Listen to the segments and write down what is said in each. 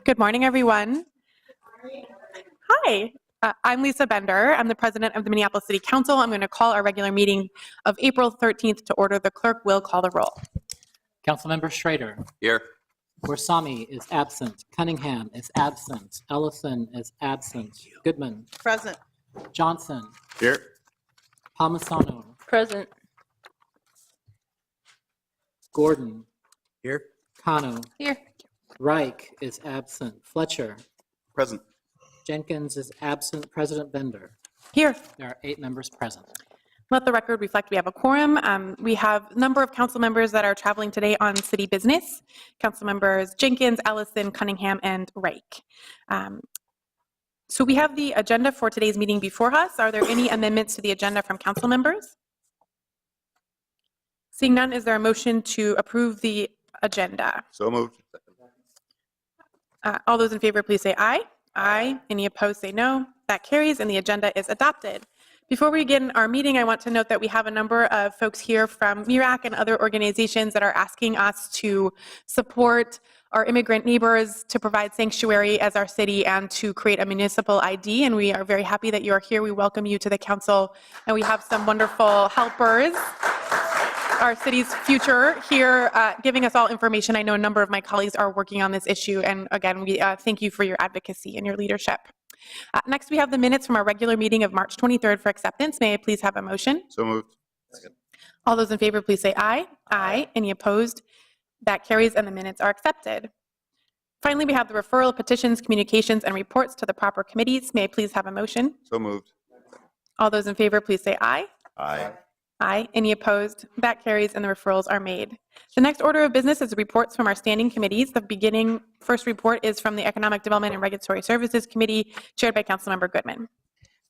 Good morning, everyone. Hi, I'm Lisa Bender. I'm the president of the Minneapolis City Council. I'm going to call our regular meeting of April 13th to order. The clerk will call the roll. Councilmember Schrader. Here. Warsami is absent. Cunningham is absent. Ellison is absent. Goodman. Present. Johnson. Here. Palmisano. Present. Gordon. Here. Cano. Here. Reich is absent. Fletcher. Present. Jenkins is absent. President Bender. Here. There are 8 members present. Let the record reflect we have a quorum. We have a number of council members that are traveling today on city business. Council members Jenkins, Ellison, Cunningham, and Reich. So we have the agenda for today's meeting before us. Are there any amendments to the agenda from council members? Seeing none, is there a motion to approve the agenda? So moved. All those in favor, please say aye. Aye. Any opposed, say no. That carries, and the agenda is adopted. Before we begin our meeting, I want to note that we have a number of folks here from MIRAC and other organizations that are asking us to support our immigrant neighbors, to provide sanctuary as our city, and to create a municipal ID. And we are very happy that you are here. We welcome you to the council, and we have some wonderful helpers. Our city's future here, giving us all information. I know a number of my colleagues are working on this issue, and again, we thank you for your advocacy and your leadership. Next, we have the minutes from our regular meeting of March 23rd for acceptance. May I please have a motion? So moved. All those in favor, please say aye. Aye. Any opposed? That carries, and the minutes are accepted. Finally, we have the referral of petitions, communications, and reports to the proper committees. May I please have a motion? So moved. All those in favor, please say aye. Aye. Aye. Any opposed? That carries, and the referrals are made. The next order of business is reports from our standing committees. The first report is from the Economic Development and Regulatory Services Committee, chaired by Councilmember Goodman.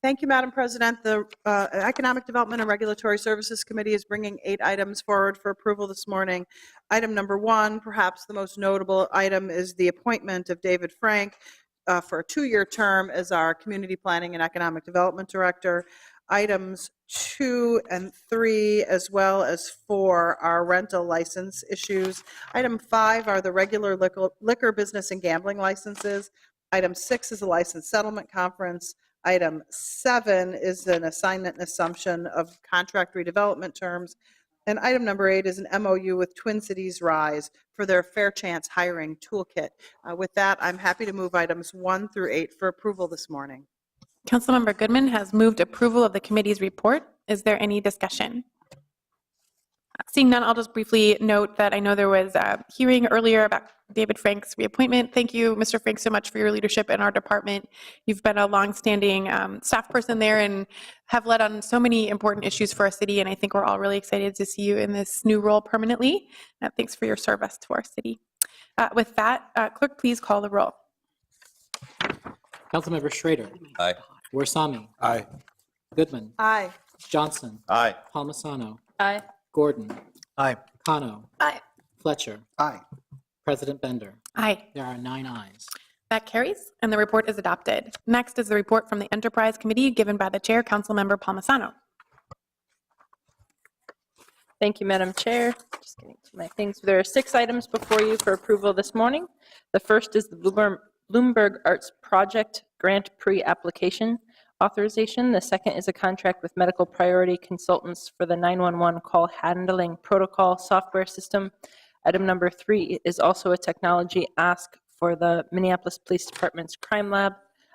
Thank you, Madam President. The Economic Development and Regulatory Services Committee is bringing 8 items forward for approval this morning. Item number 1, perhaps the most notable item, is the appointment of David Frank for a 2-year term as our Community Planning and Economic Development Director. Items 2 and 3, as well as 4, are rental license issues. Item 5 are the regular liquor business and gambling licenses. Item 6 is a license settlement conference. Item 7 is an assignment and assumption of contract redevelopment terms. And item number 8 is an MOU with Twin Cities Rise for their Fair Chance Hiring Toolkit. With that, I'm happy to move items 1 through 8 for approval this morning. Councilmember Goodman has moved approval of the committee's report. Is there any discussion? Seeing none, I'll just briefly note that I know there was a hearing earlier about David Frank's reappointment. Thank you, Mr. Frank, so much for your leadership in our department. You've been a longstanding staff person there and have led on so many important issues for our city, and I think we're all really excited to see you in this new role permanently. Thanks for your service to our city. With that, clerk, please call the roll. Councilmember Schrader. Aye. Warsami. Aye. Goodman. Aye. Johnson. Aye. Palmisano. Aye. Gordon. Aye. Cano. Aye. Fletcher. Aye. President Bender. Aye. There are 9 ayes. That carries, and the report is adopted. Next is the report from the Enterprise Committee given by the Chair, Councilmember Palmisano. Thank you, Madam Chair. Just getting to my things. There are 6 items before you for approval this morning. The first is the Bloomberg Arts Project Grant Pre-Application Authorization. The second is a contract with Medical Priority Consultants for the 911 Call Handling Protocol Software System. Item number 3 is also a technology ask for the Minneapolis Police Department's Crime Lab.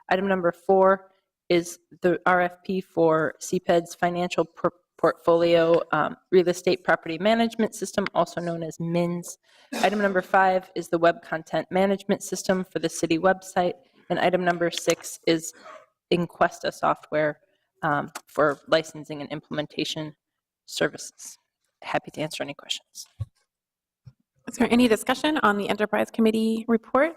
Item number 4 is the RFP for CPED's Financial Portfolio Real Estate Property Management System, also known as MINS. Item number 5 is the Web Content Management System for the city website. And item number 6 is Inquesta software for licensing and implementation services. Happy to answer any questions. Is there any discussion on the Enterprise Committee report?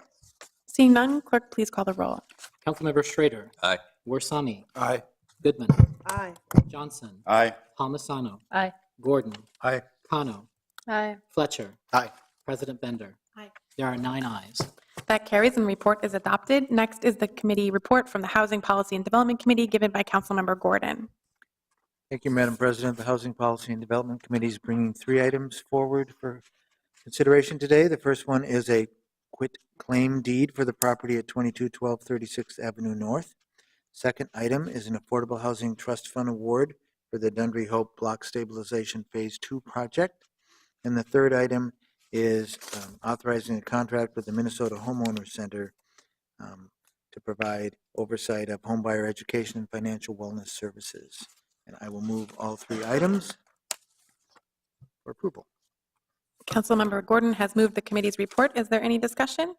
Seeing none, clerk, please call the roll. Councilmember Schrader. Aye. Warsami. Aye. Goodman. Aye. Johnson. Aye. Palmisano. Aye. Gordon. Aye. Cano. Aye. Fletcher. Aye. President Bender. Aye. There are 9 ayes. That carries, and the report is adopted. Next is the committee report from the Housing Policy and Development Committee given by Councilmember Gordon. Thank you, Madam President. The Housing Policy and Development Committee is bringing 3 items forward for consideration today. The first one is a quit claim deed for the property at 2212 36th Avenue North. Second item is an Affordable Housing Trust Fund Award for the Dundry Hope Block Stabilization Phase 2 project. And the third item is authorizing a contract with the Minnesota Homeowners Center to provide oversight of homebuyer education and financial wellness services. And I will move all three items for approval. Councilmember Gordon has moved the committee's report. Is there any discussion?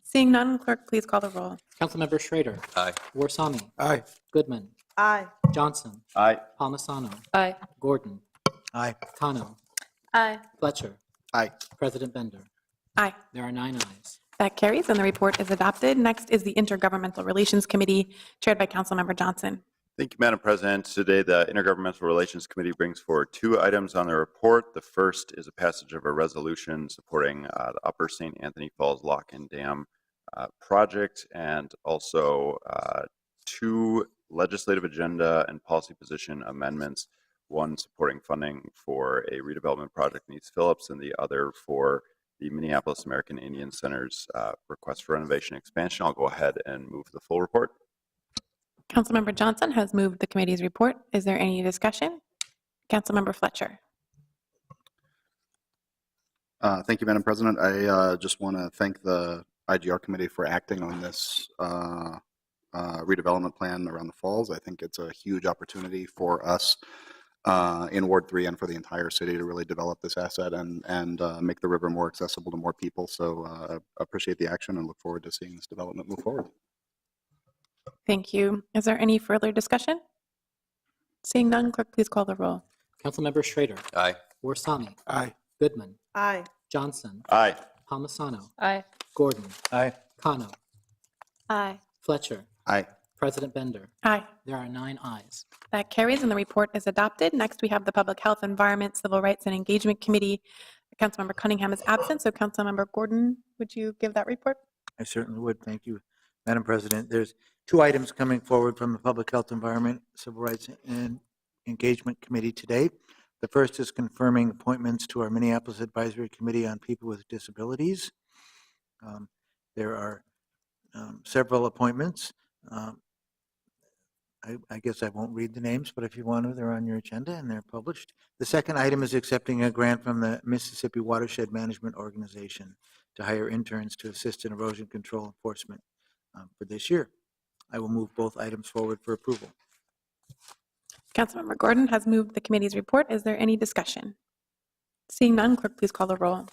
Seeing none, clerk, please call the roll. Councilmember Schrader. Aye. Warsami. Aye. Goodman. Aye. Johnson. Aye. Palmisano. Aye. Gordon. Aye. Kano. Aye. Fletcher. Aye. President Bender. Aye. There are 9 ayes. That carries, and the report is adopted. Next is the Intergovernmental Relations Committee, chaired by Councilmember Johnson. Thank you, Madam President. Today, the Intergovernmental Relations Committee brings forward 2 items on the report. The first is a passage of a resolution supporting the Upper St. Anthony Falls Lock and Dam project, and also 2 legislative agenda and policy position amendments, one supporting funding for a redevelopment project in East Phillips, and the other for the Minneapolis American Indian Center's request for renovation and expansion. I'll go ahead and move the full report. Councilmember Johnson has moved the committee's report. Is there any discussion? Councilmember Fletcher. Thank you, Madam President. I just want to thank the IGR committee for acting on this redevelopment plan around the falls. I think it's a huge opportunity for us in Ward 3 and for the entire city to really develop this asset and make the river more accessible to more people. So I appreciate the action and look forward to seeing this development move forward. Thank you. Is there any further discussion? Seeing none, clerk, please call the roll. Councilmember Schrader. Aye. Warsami. Aye. Goodman. Aye. Johnson. Aye. Palmisano. Aye. Gordon. Aye. Kano. Aye. Fletcher. Aye. President Bender. Aye. There are 9 ayes. That carries, and the report is adopted. Next, we have the Public Health, Environment, Civil Rights, and Engagement Committee. Councilmember Cunningham is absent, so Councilmember Gordon, would you give that report? I certainly would. Thank you, Madam President. There's 2 items coming forward from the Public Health, Environment, Civil Rights, and Engagement Committee today. The first is confirming appointments to our Minneapolis Advisory Committee on People with Disabilities. There are several appointments. I guess I won't read the names, but if you want to, they're on your agenda and they're published. The second item is accepting a grant from the Mississippi Watershed Management Organization to hire interns to assist in erosion control enforcement for this year. I will move both items forward for approval. Councilmember Gordon has moved the committee's report. Is there any discussion? Seeing none, clerk, please call the roll.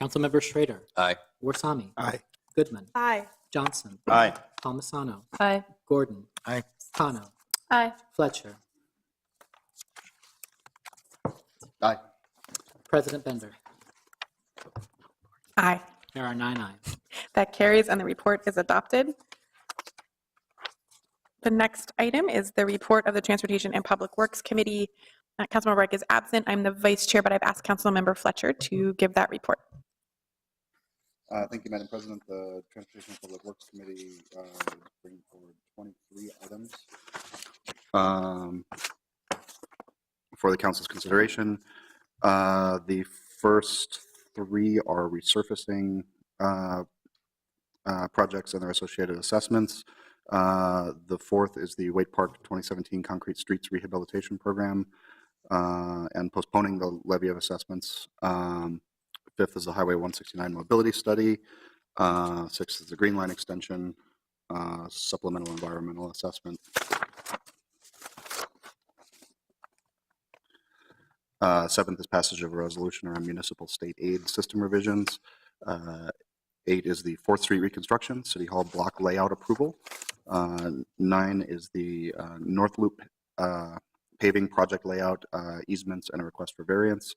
Councilmember Schrader. Aye. Warsami. Aye. Goodman. Aye. Johnson. Aye. Palmisano. Aye. Gordon. Aye. Kano. Aye. Fletcher. Aye. President Bender. Aye. There are 9 ayes. That carries, and the report is adopted. The next item is the report of the Transportation and Public Works Committee. Councilmember Reich is absent. I'm the vice chair, but I've asked Councilmember Fletcher to give that report. Thank you, Madam President. The Transportation and Public Works Committee is bringing forward 23 items for the council's consideration. The first 3 are resurfacing projects and their associated assessments. The fourth is the Wake Park 2017 Concrete Streets Rehabilitation Program and postponing the levy of assessments. Fifth is the Highway 169 Mobility Study. Sixth is the Green Line Extension, Supplemental Environmental Assessment. Seventh is passage of a resolution around municipal state aid system revisions. 8 is the 4th Street reconstruction, City Hall block layout approval. 9 is the North Loop paving project layout, easements, and a request for variance.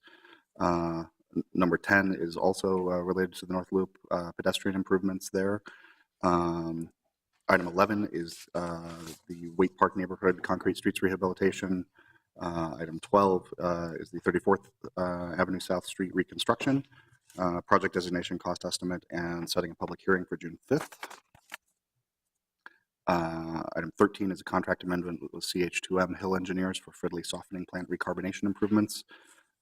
Number 10 is also related to the North Loop pedestrian improvements there. Item 11 is the Wake Park neighborhood concrete streets rehabilitation. Item 12 is the 34th Avenue South Street reconstruction. Project designation, cost estimate, and setting a public hearing for June 5th. Item 13 is a contract amendment with CH2M Hill Engineers for Fridley Softening Plant recarbonation improvements.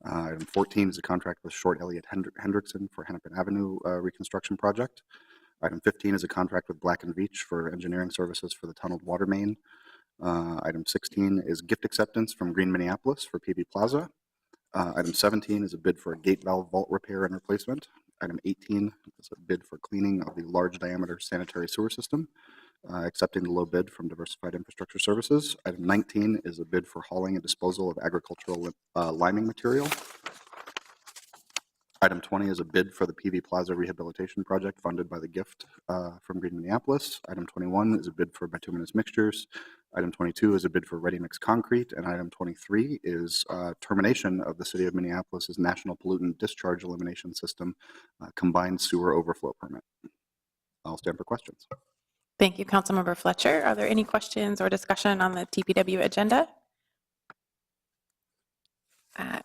Item 14 is a contract with Short Elliott Hendrickson for Hennepin Avenue reconstruction project. Item 15 is a contract with Black & Veatch for engineering services for the tunneled water main. Item 16 is gift acceptance from Green Minneapolis for PV Plaza. Item 17 is a bid for a gate valve vault repair and replacement. Item 18 is a bid for cleaning of the large diameter sanitary sewer system, accepting the low bid from Diversified Infrastructure Services. Item 19 is a bid for hauling and disposal of agricultural liming material. Item 20 is a bid for the PV Plaza rehabilitation project funded by the gift from Green Minneapolis. Item 21 is a bid for bituminous mixtures. Item 22 is a bid for ready mix concrete. And item 23 is termination of the City of Minneapolis's National Pollutant Discharge Elimination System combined sewer overflow permit. I'll stand for questions. Thank you, Councilmember Fletcher. Are there any questions or discussion on the TPW agenda? Councilmember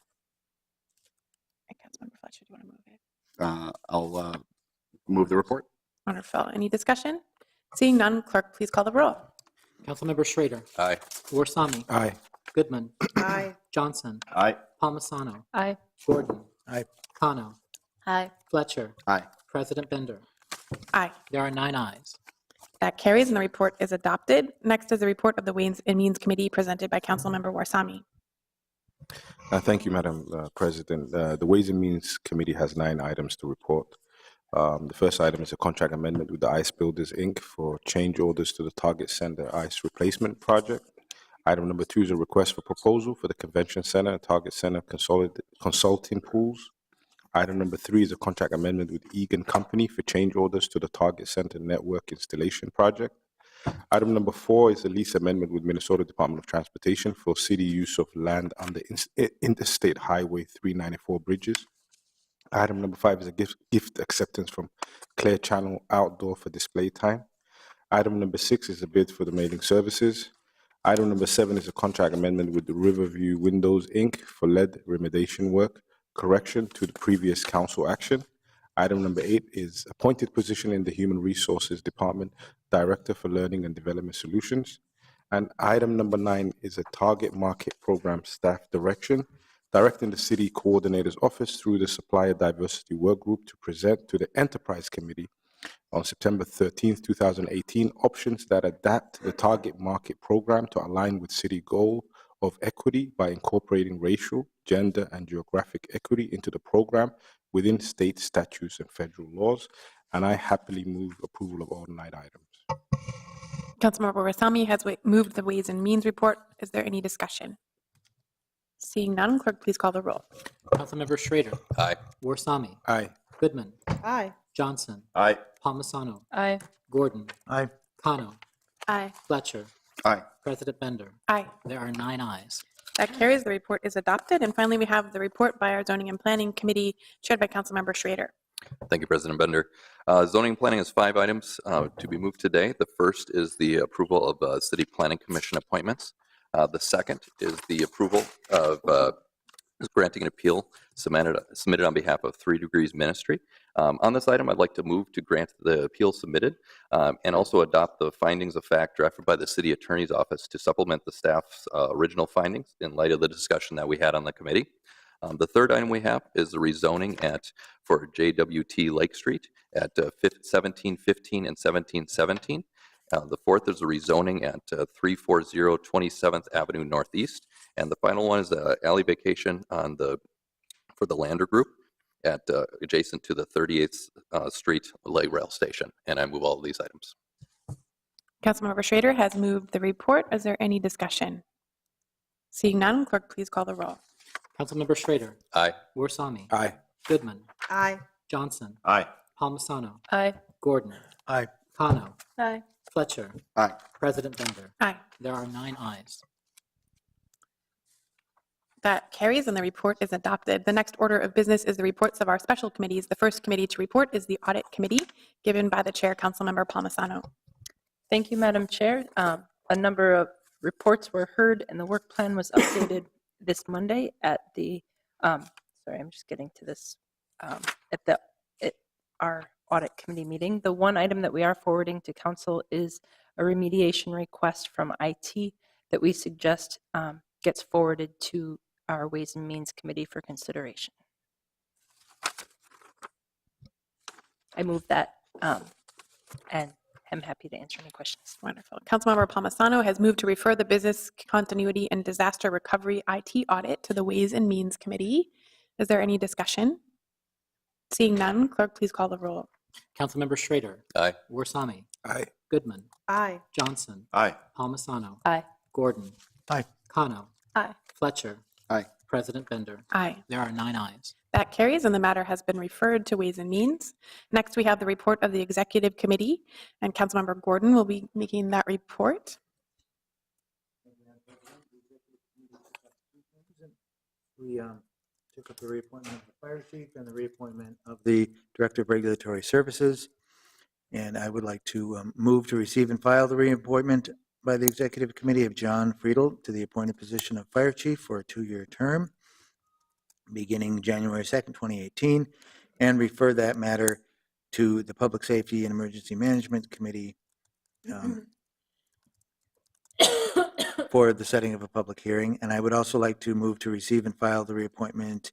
Fletcher, do you want to move it? I'll move the report. Wonderful. Any discussion? Seeing none, clerk, please call the roll. Councilmember Schrader. Aye. Warsami. Aye. Goodman. Aye. Johnson. Aye. Palmisano. Aye. Gordon. Aye. Kano. Aye. Fletcher. Aye. President Bender. Aye. There are 9 ayes. That carries and the report is adopted. Next is the report of the Ways and Means Committee presented by Councilmember Warsami. Thank you, Madam President. The Ways and Means Committee has 9 items to report. The first item is a contract amendment with the Ice Builders, Inc. for change orders to the Target Center Ice Replacement Project. Item number 2 is a request for proposal for the Convention Center and Target Center consulting pools. Item number 3 is a contract amendment with Egan Company for change orders to the Target Center Network Installation Project. Item number 4 is a lease amendment with Minnesota Department of Transportation for city use of land under Interstate Highway 394 bridges. Item number 5 is a gift acceptance from Clear Channel Outdoor for display time. Item number 6 is a bid for the mailing services. Item number 7 is a contract amendment with the Riverview Windows, Inc. for lead remediation work, correction to the previous council action. Item number 8 is appointed position in the Human Resources Department, Director for Learning and Development Solutions. And item number 9 is a target market program staff direction, directing the city coordinator's office through the Supplier Diversity Work Group to present to the Enterprise Committee on September 13th, 2018, options that adapt the target market program to align with city goal of equity by incorporating racial, gender, and geographic equity into the program within state statutes and federal laws. And I happily move approval of all 9 items. Councilmember Warsami has moved the Ways and Means report. Is there any discussion? Seeing none, clerk, please call the roll. Councilmember Schrader. Aye. Warsami. Aye. Goodman. Aye. Johnson. Aye. Palmisano. Aye. Gordon. Aye. Kano. Aye. Fletcher. Aye. President Bender. Aye. There are 9 ayes. That carries. The report is adopted. And finally, we have the report by our Zoning and Planning Committee chaired by Councilmember Schrader. Thank you, President Bender. Zoning and planning has 5 items to be moved today. The first is the approval of City Planning Commission appointments. The second is the approval of granting an appeal submitted on behalf of 3 Degrees Ministry. On this item, I'd like to move to grant the appeal submitted and also adopt the findings of fact drafted by the City Attorney's Office to supplement the staff's original findings in light of the discussion that we had on the committee. The third item we have is the rezoning for JWT Lake Street at 1715 and 1717. The fourth is the rezoning at 340 27th Avenue Northeast. And the final one is alley vacation for the Lander Group at adjacent to the 38th Street light rail station. And I move all of these items. Councilmember Schrader has moved the report. Is there any discussion? Seeing none, clerk, please call the roll. Councilmember Schrader. Aye. Warsami. Aye. Goodman. Aye. Johnson. Aye. Palmisano. Aye. Gordon. Aye. Kano. Aye. Fletcher. Aye. President Bender. Aye. There are 9 ayes. That carries and the report is adopted. The next order of business is the reports of our special committees. The first committee to report is the Audit Committee, given by the Chair, Councilmember Palmisano. Thank you, Madam Chair. A number of reports were heard and the work plan was updated this Monday at the, sorry, I'm just getting to this, at our Audit Committee meeting. The one item that we are forwarding to Council is a remediation request from IT that we suggest gets forwarded to our Ways and Means Committee for consideration. I move that, and I'm happy to answer any questions. Wonderful. Councilmember Palmisano has moved to refer the Business Continuity and Disaster Recovery IT Audit to the Ways and Means Committee. Is there any discussion? Seeing none, clerk, please call the roll. Councilmember Schrader, Aye. Warsame, Aye. Goodman, Aye. Johnson, Aye. Palmisano, Aye. Gordon, Aye. Kano, Aye. Fletcher, Aye. President Bender. Aye. There are 9 ayes. That carries, and the matter has been referred to Ways and Means. Next, we have the report of the Executive Committee, and Councilmember Gordon will be making that report. We took up the reappointment of the fire chief and the reappointment of the director of regulatory services. And I would like to move to receive and file the reappointment by the executive committee of John Friedel to the appointed position of fire chief for a 2-year term beginning January 2nd, 2018, and refer that matter to the Public Safety and Emergency Management Committee for the setting of a public hearing. And I would also like to move to receive and file the reappointment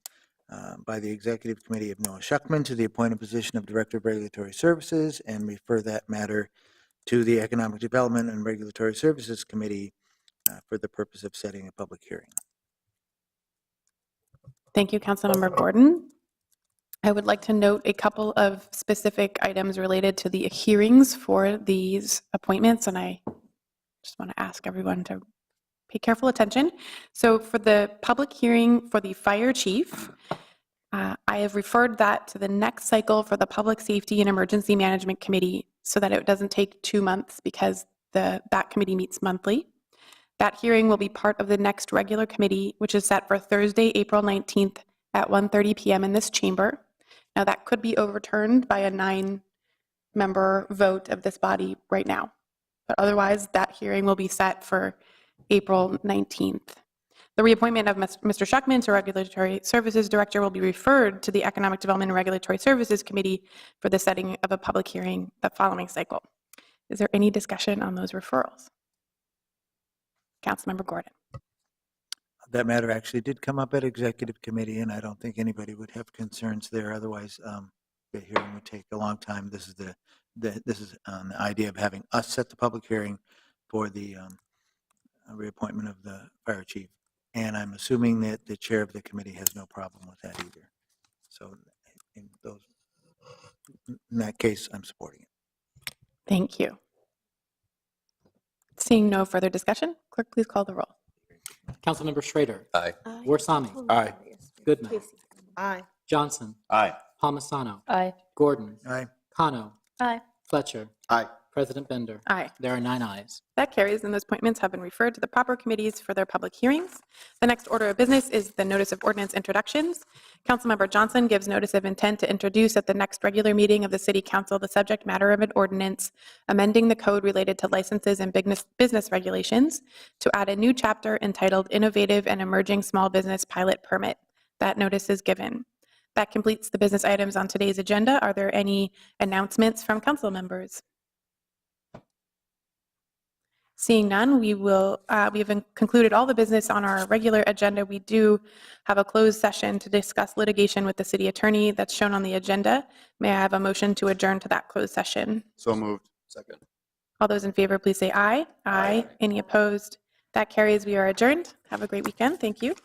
by the Executive Committee of Noah Schuckman to the appointed position of Director of Regulatory Services and refer that matter to the Economic Development and Regulatory Services Committee for the purpose of setting a public hearing. Thank you, Councilmember Gordon. I would like to note a couple of specific items related to the hearings for these appointments, and I just want to ask everyone to pay careful attention. So for the public hearing for the fire chief, I have referred that to the next cycle for the Public Safety and Emergency Management Committee so that it doesn't take 2 months because that committee meets monthly. That hearing will be part of the next regular committee, which is set for Thursday, April 19th at 1:30 p.m. in this chamber. Now, that could be overturned by a 9-member vote of this body right now. But otherwise, that hearing will be set for April 19th. The reappointment of Mr. Schuckman to Regulatory Services Director will be referred to the Economic Development and Regulatory Services Committee for the setting of a public hearing the following cycle. Is there any discussion on those referrals? Councilmember Gordon. That matter actually did come up at executive committee, and I don't think anybody would have concerns there. Otherwise, the hearing would take a long time. This is the idea of having us set the public hearing for the reappointment of the fire chief. And I'm assuming that the chair of the committee has no problem with that either. So in that case, I'm supporting it. Thank you. Seeing no further discussion, clerk, please call the roll. Councilmember Schrader, Aye. Warsame, Aye. Goodman, Aye. Johnson, Aye. Palmisano, Aye. Gordon, Aye. Kano, Aye. Fletcher, Aye. President Bender. Aye. There are 9 ayes. That carries, and those appointments have been referred to the proper committees for their public hearings. The next order of business is the notice of ordinance introductions. Councilmember Johnson gives notice of intent to introduce at the next regular meeting of the City Council the subject matter of an ordinance amending the code related to licenses and business regulations to add a new chapter entitled Innovative and Emerging Small Business Pilot Permit. That notice is given. That completes the business items on today's agenda. Are there any announcements from council members? Seeing none, we have concluded all the business on our regular agenda. We do have a closed session to discuss litigation with the city attorney that's shown on the agenda. May I have a motion to adjourn to that closed session? So moved. Second. All those in favor, please say aye. Aye. Any opposed? That carries. We are adjourned. Have a great weekend. Thank you.